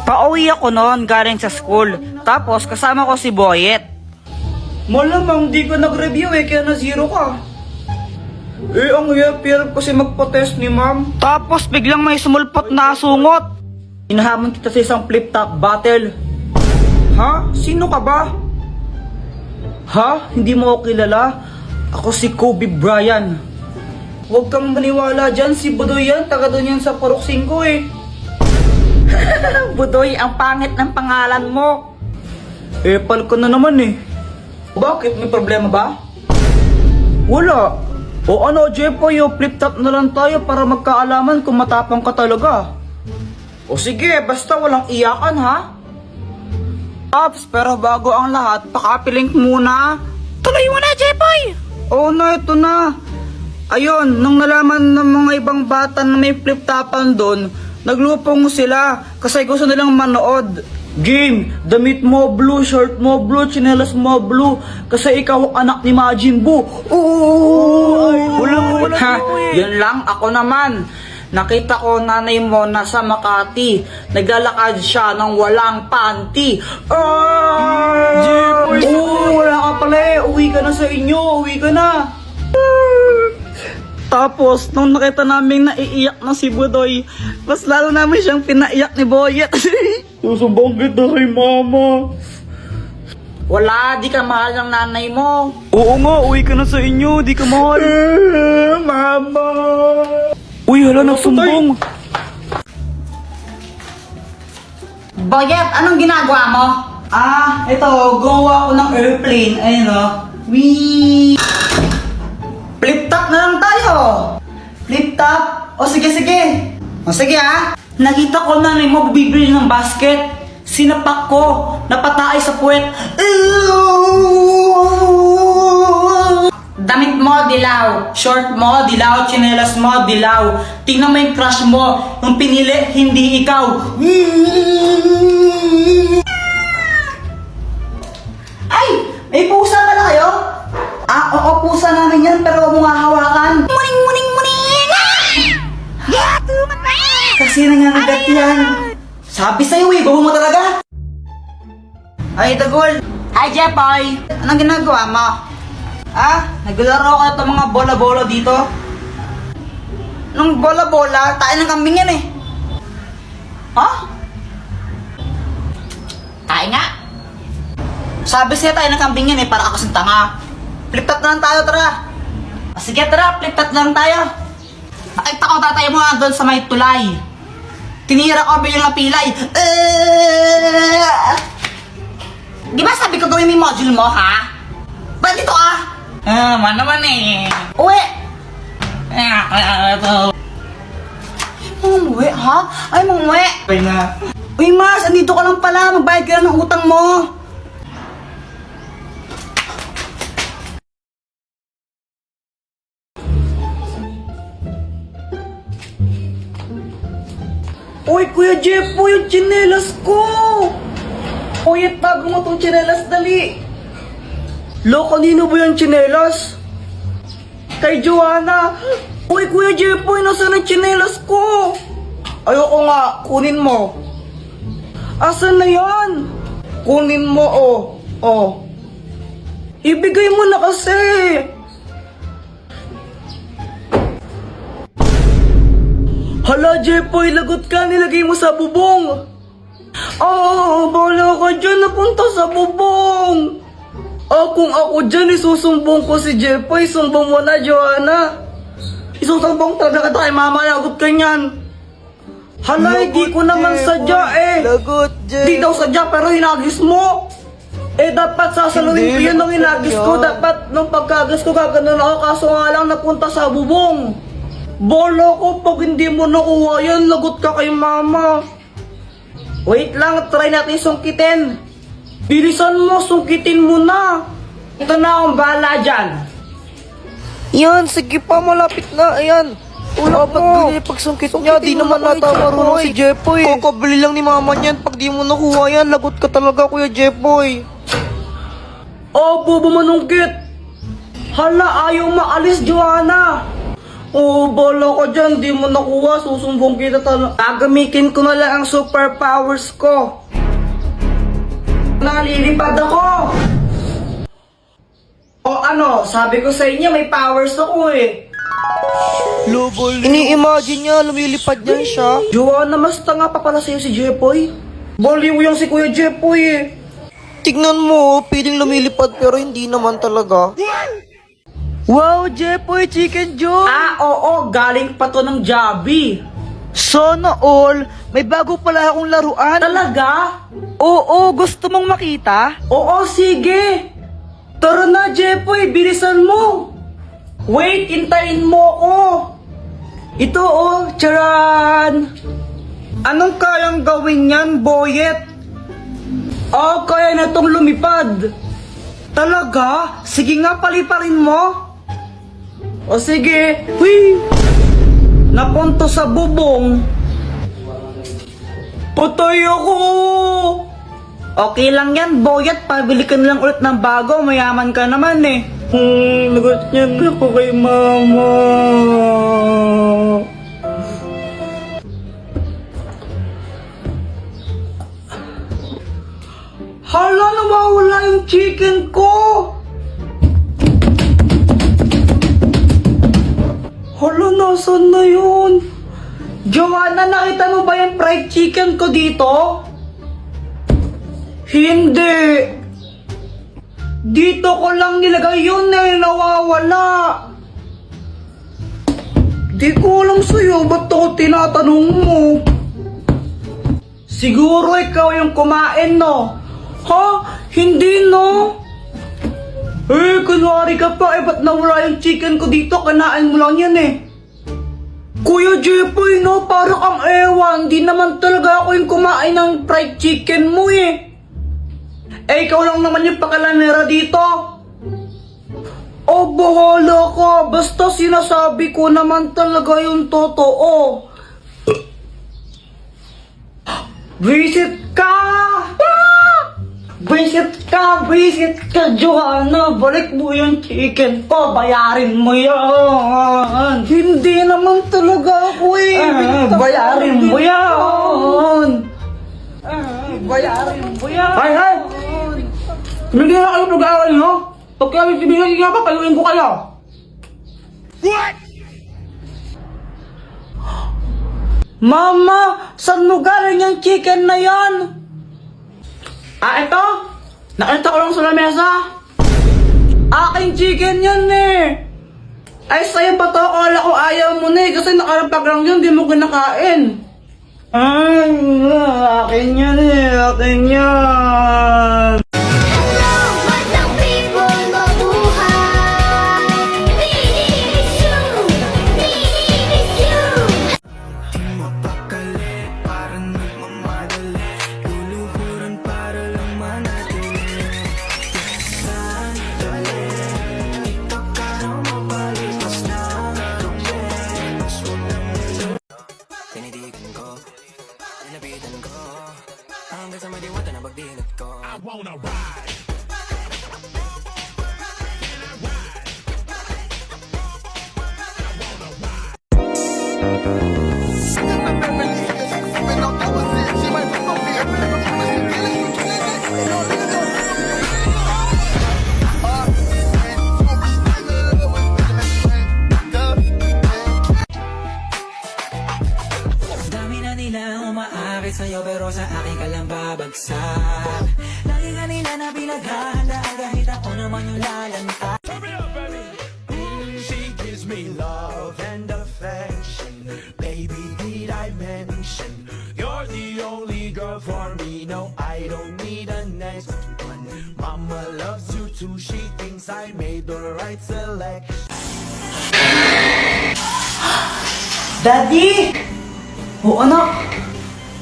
Pauwi ako noon galing sa school. Tapos kasama ko si Boyet. Malamang di ka nag-review kaya na zero ka. Ang hirap kasi magpa-test ni ma'am. Tapos biglang may sumulpot na sungot. Inahamon kita sa isang flip-top battle. Ha? Sino ka ba? Ha? Hindi mo ako kilala? Ako si Kobe Bryant. Huwag kang maniwala dyan, si Budoy yan. Taga doon yan sa Purok 5 Budoy, ang pangit ng pangalan mo. Pal ko na naman Bakit? May problema ba? Wala. O ano, Jepoy, flip-top na lang tayo para magkaalaman kung matapang ka talaga. O sige, basta walang iyakan ha. Ops, pero bago ang lahat, pakapilink muna. Tuloy mo na, Jepoy! Oo na, ito na. Ayun, nung nalaman ng mga ibang bata na may flip-topan doon, naglupong sila kasi gusto nilang manood. Game, damit mo blue, shirt mo blue, tsinelas mo blue, kasi ikaw ang anak ni Majin Buu. Wala. Yun lang, ako naman. Nakita ko nanay mo nasa Makati. Naglalakad siya ng walang panty. Wala ka pala Uwi ka na sa inyo. Uwi ka na. Tapos, nung nakita namin naiiyak na si Budoy, mas lalo namin siyang pinaiyak ni Boyet. Susumbong kita kay mama. Wala, di ka mahal ng nanay mo. Oo nga, uwi ka na sa inyo, di ka mahal. Mama. Uy, hala, nagsumbong. Boyet, anong ginagawa mo? Ito, gawa ko ng airplane. Ayun Wee! Flip-top na lang tayo. Flip-top? O sige. O sige Nakita ko nanay mo bibili ng basket. Sinapak ko. Napatay sa puwet. Damit mo, dilaw. Short mo, dilaw. Tsinelas mo, dilaw. Tingnan mo yung crush mo. Yung pinili, hindi ikaw. Ay! May pusa pala kayo? Oo, pusa namin yan, pero huwag mo nga hawakan. Muning! Kasi nangangagat yan. Sabi sa'yo bago mo talaga. Ay, Dagol. Hi, Jepoy. Anong ginagawa mo? Naglaro ka itong mga bola-bola dito. Nung bola-bola, tayo ng kambing yan Tayo nga. Sabi sa'yo tayo ng kambing yan para ako sa tanga. Flip-top na lang tayo, tara. Sige, tara, flip-top na lang tayo. Nakita ko tatay mo doon sa may tulay. Tinira ko bilang pilay. Di ba sabi ko gawin mo yung module mo, ha? Ba't dito man naman Uwi! Umuwi, ha? Ay, umuwi. Uwi na. Uy, Mars, andito ka lang pala. Magbayad ka na ng utang mo. Uy, Kuya Jepoy, yung tsinelas ko! Uy, tago mo tong tsinelas, dali! Kanino ba yung tsinelas? Kay Joanna! Uy, Kuya Jepoy, nasaan ang tsinelas ko? Ayoko nga, kunin mo. Asan na yan? Kunin mo, Ibigay mo na kasi! Hala, Jepoy, lagot ka, nilagay mo sa bubong. Bala ka dyan, napunta sa bubong. Kung ako dyan, isusumbong ko si Jepoy, sumbong mo na, Joanna. Isusumbong talaga kay mama, lagot ka niyan. Hala, hindi ko naman sadya Lagot, Jepoy. Di daw sadya, pero hinagis mo. Dapat sasaluhin ko yun nung hinagis ko. Dapat nung pagkagas ko, gaganon ako, kaso nga lang napunta sa bubong. Bola ko, pag hindi mo nakuha yan, lagot ka kay mama. Wait lang, try natin sungkitin. Bilisan mo, sungkitin mo na. Ito na akong bahala dyan. Yan, sige pa, malapit na. Ayan. Dapat bili pagsungkit niya. Di naman nata marunong si Jepoy. Kakabili lang ni mama niyan. Pag di mo nakuha yan, lagot ka talaga, Kuya Jepoy. Bobo manungkit. Hala, ayaw maalis, Joanna. Oo, bala ka dyan. Di mo nakuha. Susumbong kita talaga. Gagamitin ko na lang ang superpowers ko. Nalilipad ako. O ano, sabi ko sa inyo, may powers ako eh. Ini-imagine niya, lumilipad niya siya. Joanna, mas tanga pa pala sa'yo si Jepoy. Baliw yung si Kuya Jepoy eh. Tignan mo, piling lumilipad pero hindi naman talaga. Wow, Jepoy Chicken Joe! Ah, oo, galing pa to ng Jabi. Sana all, may bago pala akong laruan. Talaga? Oo, gusto mong makita? Oo, sige. Tara na, Jepoy, bilisan mo. Wait, hintayin mo ko. Ito oh, charan. Anong kayang gawin yan, Boyet? Oh, kaya na tong lumipad. Talaga? Sige nga, paliparin mo. O sige. Hui! Napunto sa bubong. Patay ako! Okay lang yan, Boyet. Pabili ka na lang ulit ng bago. Mayaman ka naman eh. Nagot niya ako kay mama. Hala, nawawala yung chicken ko! Hala, nasan na yun? Joanna, nakita mo ba yung fried chicken ko dito? Hindi. Dito ko lang nilagay yun eh, nawawala. Di ko alam sa'yo, ba't ako tinatanong mo? Siguro ikaw yung kumain, no? Ha? Hindi, no? Eh, kunwari ka pa, eh, ba't nawala yung chicken ko dito? Kanain mo lang yan, eh. Kuya Jepoy, no? Parang ang ewan. Di naman talaga ako yung kumain ng fried chicken mo, eh. Eh, ikaw lang naman yung pakalanera dito. Oh, bahala ka. Basta sinasabi ko naman talaga yung totoo. Visit ka! Visit ka, Joanna. Balik mo yung chicken ko. Bayarin mo yan. Hindi naman talaga ako eh. Bayarin mo yan. Bayarin mo yan. Hay! Hindi na kayo pag-aaral, no? Pag kami sibigay nga pa, payuin ko kayo. What? Mama, saan mo galing yung chicken na yan? Ah, ito? Nakita ko lang sa lamesa. Aking chicken yan eh. Ay, sa'yo ba to? Akala ko ayaw mo na eh. Kasi nakarapag lang yun, di mo kinakain. Ay, akin yan eh. Akin yan. Dami na nila umaakit sa'yo pero sa akin ka lang babagsak. Lagi ka nila na pinaghahandaan kahit ako naman yung lalanta. She gives me love and affection. Baby, did I mention you're the only girl for me? No, I don't need a next one. Mama loves you too. She thinks I made the right selection. Daddy! Oo, anak.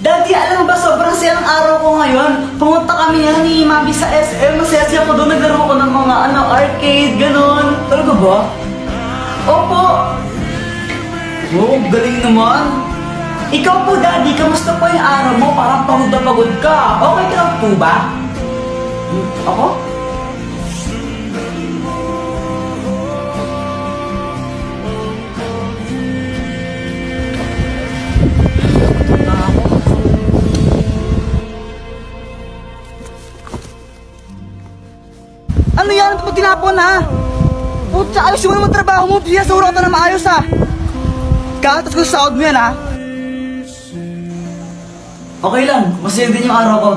Daddy, alam mo ba, sobrang saya ng araw ko ngayon. Pumunta kami yan ni Mami sa SM. Masaya-saya ko doon. Naglaro ko ng mga arcade, ganon. Talaga ba? Opo. Oh, galing naman. Ikaw po, Daddy, kamusta po yung araw mo? Parang pagod na pagod ka. Okay ka lang po ba? Ako? Ano yan? Ito mo tinapon ha? Putsa, ayos mo naman trabaho mo. Sinasura ka na maayos ha. Katas ko sa sahod mo yan ha. Okay lang, masaya din yung araw ko.